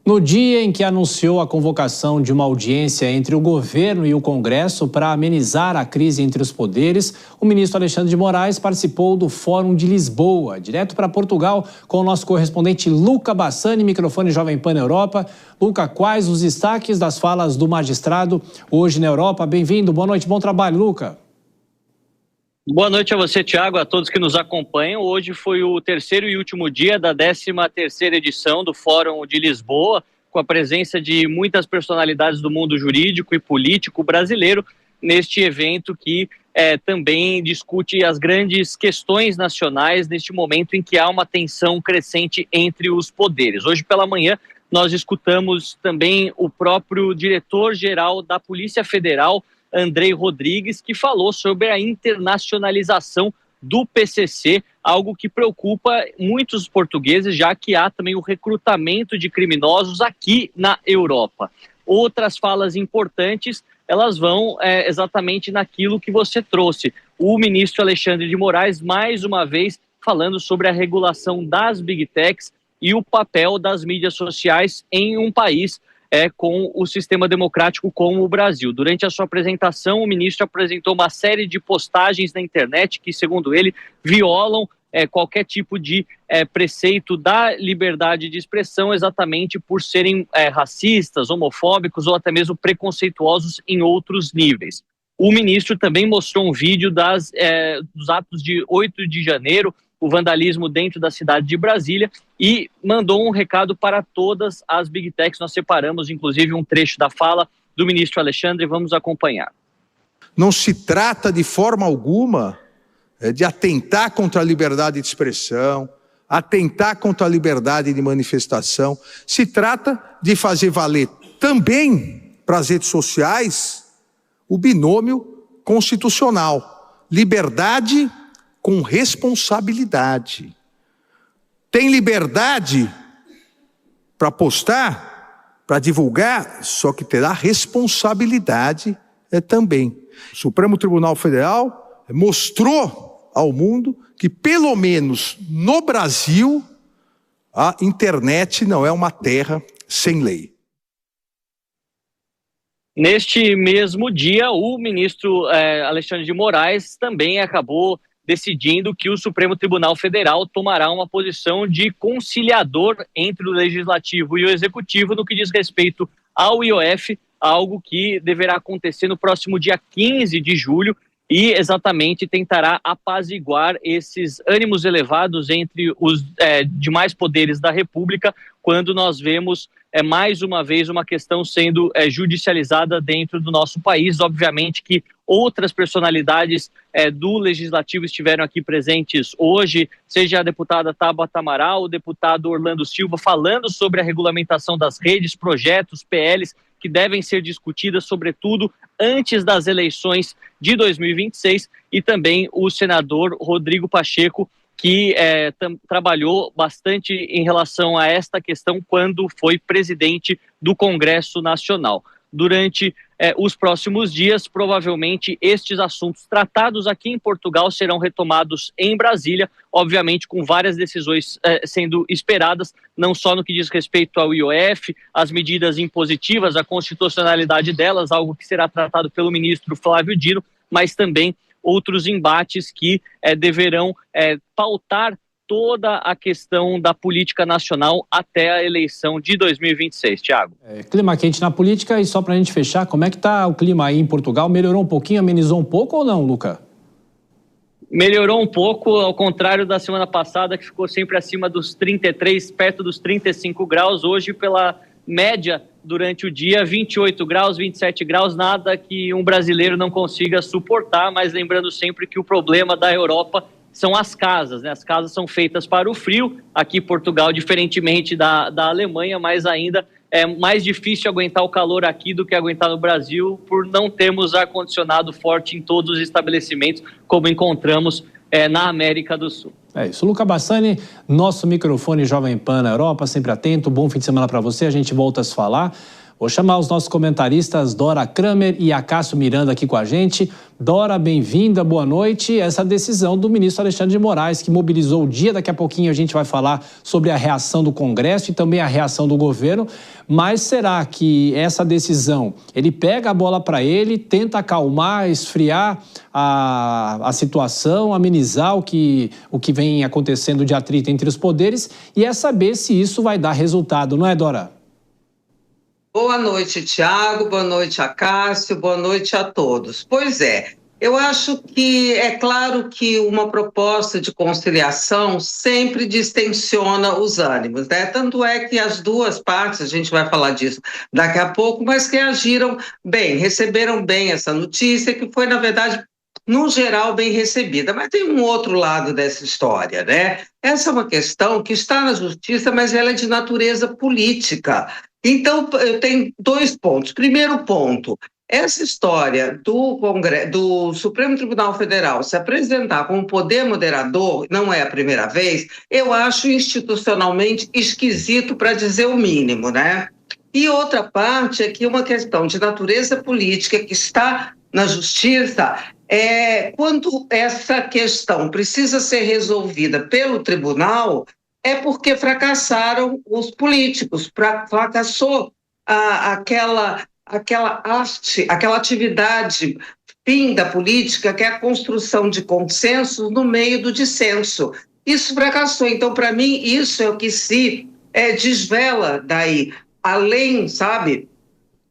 No dia em que anunciou a convocação de uma audiência entre o governo e o Congresso para amenizar a crise entre os poderes, o ministro Alexandre de Moraes participou do Fórum de Lisboa, direto para Portugal, com o nosso correspondente Luca Bassani, microfone Jovem Pan Europa. Luca, quais os destaques das falas do magistrado hoje na Europa? Bem-vindo, boa noite, bom trabalho, Luca. Boa noite a você, Thiago, a todos que nos acompanham. Hoje foi o terceiro e último dia da 13ª edição do Fórum de Lisboa, com a presença de muitas personalidades do mundo jurídico e político brasileiro, neste evento que também discute as grandes questões nacionais neste momento em que há uma tensão crescente entre os poderes. Hoje pela manhã nós escutamos também o próprio diretor-geral da Polícia Federal, Andrei Rodrigues, que falou sobre a internacionalização do PCC, algo que preocupa muitos portugueses, já que há também o recrutamento de criminosos aqui na Europa. Outras falas importantes, elas vão exatamente naquilo que você trouxe. O ministro Alexandre de Moraes, mais uma vez, falando sobre a regulação das Big Techs e o papel das mídias sociais em um país com o sistema democrático como o Brasil. Durante a sua apresentação, o ministro apresentou uma série de postagens na internet que, segundo ele, violam qualquer tipo de preceito da liberdade de expressão, exatamente por serem racistas, homofóbicos ou até mesmo preconceituosos em outros níveis. O ministro também mostrou um vídeo dos atos de 8 de janeiro, o vandalismo dentro da cidade de Brasília, e mandou um recado para todas as Big Techs. Nós separamos, inclusive, um trecho da fala do ministro Alexandre, vamos acompanhar. Não se trata de forma alguma de atentar contra a liberdade de expressão, atentar contra a liberdade de manifestação. Se trata de fazer valer também para as redes sociais o binômio constitucional. Liberdade com responsabilidade. Tem liberdade para postar, para divulgar, só que terá responsabilidade também. O Supremo Tribunal Federal mostrou ao mundo que, pelo menos no Brasil, a internet não é uma terra sem lei. Neste mesmo dia, o ministro Alexandre de Moraes também acabou decidindo que o Supremo Tribunal Federal tomará uma posição de conciliador entre o Legislativo e o Executivo no que diz respeito ao IOF, algo que deverá acontecer no próximo dia 15 de julho e exatamente tentará apaziguar esses ânimos elevados entre os demais poderes da República, quando nós vemos mais uma vez uma questão sendo judicializada dentro do nosso país. Obviamente que outras personalidades do Legislativo estiveram aqui presentes hoje, seja a deputada Tabata Amaral, o deputado Orlando Silva, falando sobre a regulamentação das redes, projetos, PLs, que devem ser discutidas, sobretudo, antes das eleições de 2026, e também o senador Rodrigo Pacheco, que trabalhou bastante em relação a esta questão quando foi presidente do Congresso Nacional. Durante os próximos dias, provavelmente estes assuntos tratados aqui em Portugal serão retomados em Brasília, obviamente com várias decisões sendo esperadas, não só no que diz respeito ao IOF, as medidas impositivas, a constitucionalidade delas, algo que será tratado pelo ministro Flávio Dino, mas também outros embates que deverão pautar toda a questão da política nacional até a eleição de 2026, Thiago. Clima quente na política, e só para a gente fechar, como é que está o clima aí em Portugal? Melhorou um pouquinho, amenizou um pouco ou não, Luca? Melhorou um pouco, ao contrário da semana passada, que ficou sempre acima dos 33, perto dos 35 graus. Hoje, pela média durante o dia, 28 graus, 27 graus, nada que um brasileiro não consiga suportar, mas lembrando sempre que o problema da Europa são as casas, né? As casas são feitas para o frio, aqui em Portugal, diferentemente da Alemanha, mas ainda é mais difícil aguentar o calor aqui do que aguentar no Brasil, por não termos ar-condicionado forte em todos os estabelecimentos, como encontramos na América do Sul. É isso. Luca Bassani, nosso microfone Jovem Pan na Europa, sempre atento. Bom fim de semana para você, a gente volta a se falar. Vou chamar os nossos comentaristas Dora Kramer e Acácio Miranda aqui com a gente. Dora, bem-vinda, boa noite. Essa decisão do ministro Alexandre de Moraes, que mobilizou o dia, daqui a pouquinho a gente vai falar sobre a reação do Congresso e também a reação do governo, mas será que essa decisão, ele pega a bola para ele, tenta acalmar, esfriar a situação, amenizar o que vem acontecendo de atrito entre os poderes, e é saber se isso vai dar resultado, não é, Dora? Boa noite, Tiago, boa noite, Acácio, boa noite a todos. Pois é, eu acho que é claro que uma proposta de conciliação sempre distensiona os ânimos, né? Tanto é que as duas partes, a gente vai falar disso daqui a pouco, mas reagiram bem, receberam bem essa notícia, que foi, na verdade, no geral, bem recebida. Mas tem um outro lado dessa história, né? Essa é uma questão que está na justiça, mas ela é de natureza política. Então, eu tenho 2 pontos. Primeiro ponto, essa história do Supremo Tribunal Federal se apresentar como poder moderador, não é a primeira vez, eu acho institucionalmente esquisito, para dizer o mínimo, né? E outra parte é que uma questão de natureza política que está na justiça, quando essa questão precisa ser resolvida pelo tribunal, é porque fracassaram os políticos, fracassou aquela arte, aquela atividade fim da política, que é a construção de consensos no meio do dissenso. Isso fracassou. Então, para mim, isso é o que se desvela daí, além, sabe,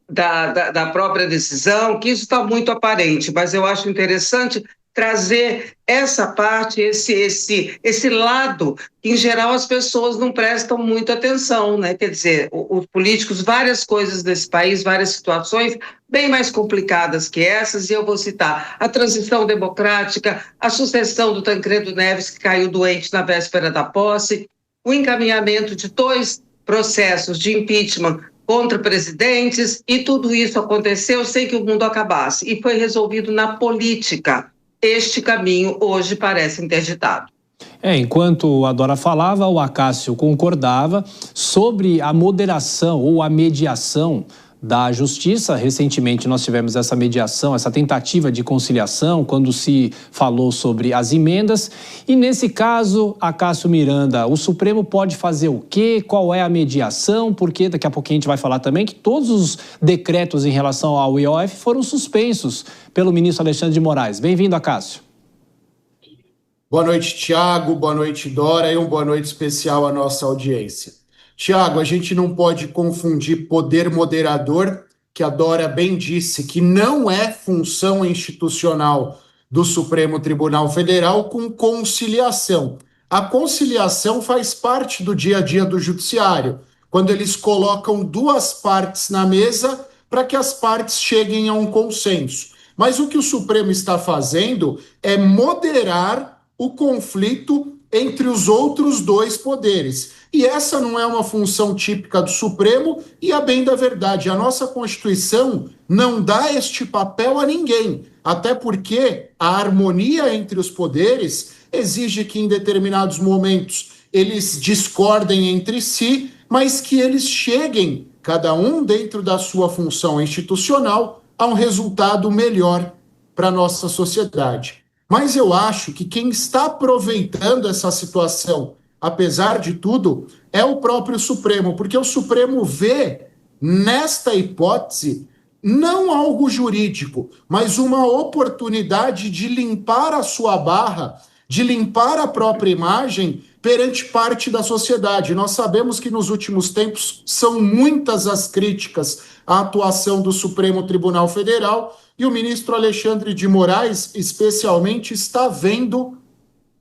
da própria decisão, que isso está muito aparente, mas eu acho interessante trazer essa parte, esse lado, que em geral as pessoas não prestam muita atenção, né? Quer dizer, os políticos, várias coisas desse país, várias situações bem mais complicadas que essas, e eu vou citar a transição democrática, a sucessão do Tancredo Neves, que caiu doente na véspera da posse, o encaminhamento de 2 processos de impeachment contra presidentes, e tudo isso aconteceu sem que o mundo acabasse, e foi resolvido na política. Este caminho hoje parece interditado. Enquanto a Dora falava, o Acácio concordava sobre a moderação ou a mediação da Justiça. Recentemente nós tivemos essa mediação, essa tentativa de conciliação, quando se falou sobre as emendas. E nesse caso, Acácio Miranda, o Supremo pode fazer o quê? Qual é a mediação? Porque daqui a pouquinho a gente vai falar também que todos os decretos em relação ao IOF foram suspensos pelo ministro Alexandre de Moraes. Bem-vindo, Acácio. Boa noite, Tiago. Boa noite, Dora. E boa noite especial à nossa audiência. Tiago, a gente não pode confundir poder moderador, que a Dora bem disse, que não é função institucional do Supremo Tribunal Federal, com conciliação. A conciliação faz parte do dia a dia do judiciário, quando eles colocam 2 partes na mesa para que as partes cheguem a um consenso. Mas o que o Supremo está fazendo é moderar o conflito entre os outros 2 poderes. E essa não é uma função típica do Supremo, e a bem da verdade, a nossa Constituição não dá este papel a ninguém, até porque a harmonia entre os poderes exige que em determinados momentos eles discordem entre si, mas que eles cheguem, cada um dentro da sua função institucional, a um resultado melhor para a nossa sociedade. Mas eu acho que quem está aproveitando essa situação, apesar de tudo, é o próprio Supremo, porque o Supremo vê nesta hipótese não algo jurídico, mas uma oportunidade de limpar a sua barra, de limpar a própria imagem perante parte da sociedade. Nós sabemos que nos últimos tempos são muitas as críticas à atuação do Supremo Tribunal Federal, e o ministro Alexandre de Moraes, especialmente, está vendo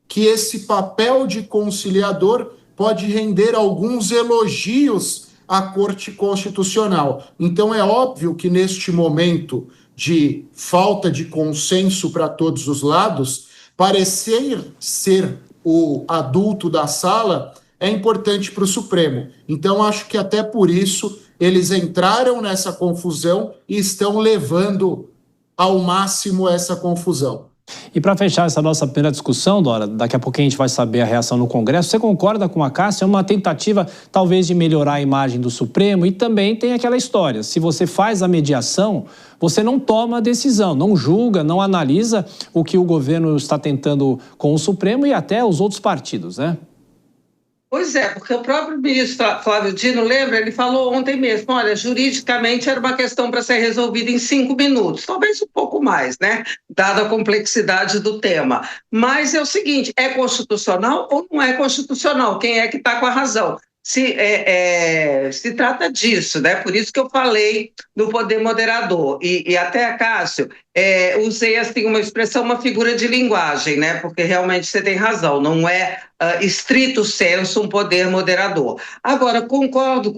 que esse papel de conciliador pode render alguns elogios à Corte Constitucional. Então é óbvio que neste momento de falta de consenso para todos os lados, parecer ser o adulto da sala é importante para o Supremo. Então acho que até por isso eles entraram nessa confusão e estão levando ao máximo essa confusão. E para fechar essa nossa primeira discussão, Dora, daqui a pouquinho a gente vai saber a reação no Congresso. Você concorda com a Cássia? É uma tentativa, talvez, de melhorar a imagem do Supremo, e também tem aquela história, se você faz a mediação, você não toma a decisão, não julga, não analisa o que o governo está tentando com o Supremo e até os outros partidos, né? Pois é, porque o próprio ministro Flávio Dino, lembra, ele falou ontem mesmo, olha, juridicamente era uma questão para ser resolvida em 5 minutos, talvez um pouco mais, né, dada a complexidade do tema. Mas é o seguinte, é constitucional ou não é constitucional? Quem é que está com a razão? Se trata disso, né? Por isso que eu falei do poder moderador. E até, Cássio, usei assim, uma expressão, uma figura de linguagem, né? Porque realmente você tem razão, não é estrito sensu um poder moderador. Agora, concordo,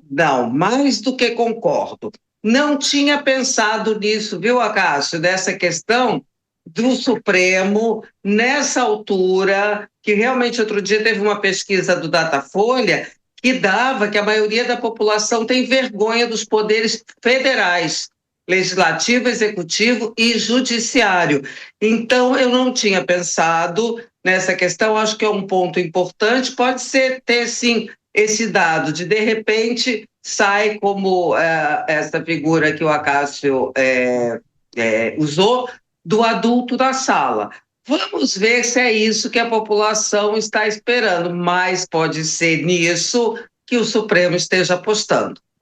não, mais do que concordo. Não tinha pensado nisso, viu, Cássio, dessa questão do Supremo, nessa altura, que realmente outro dia teve uma pesquisa do Datafolha que dava que a maioria da população tem vergonha dos poderes federais, legislativo, executivo e judiciário. Então, eu não tinha pensado nessa questão, acho que é um ponto importante, pode ser ter, sim, esse dado de repente, sai como essa figura que o Acácio usou, do adulto da sala. Vamos ver se é isso que a população está esperando, mas pode ser nisso que o Supremo esteja apostando.